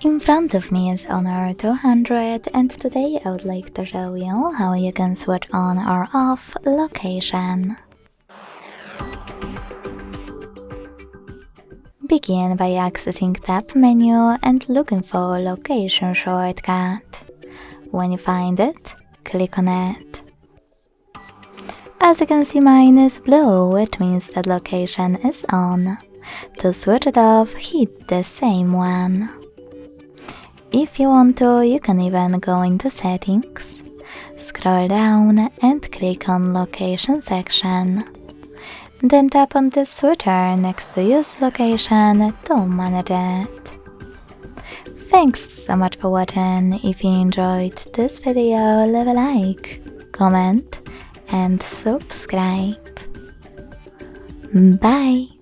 In front of me is Honor 200 and today I would like to show you how you can switch on or off location. Begin by accessing tab menu and looking for location shortcut. When you find it, click on it. As you can see, mine is blue, which means that location is on. To switch it off, hit the same one. If you want to, you can even go into settings, scroll down and click on location section. Then tap on the switcher next to use location to manage it. Thanks so much for watching. If you enjoyed this video, leave a like, comment and subscribe. Bye!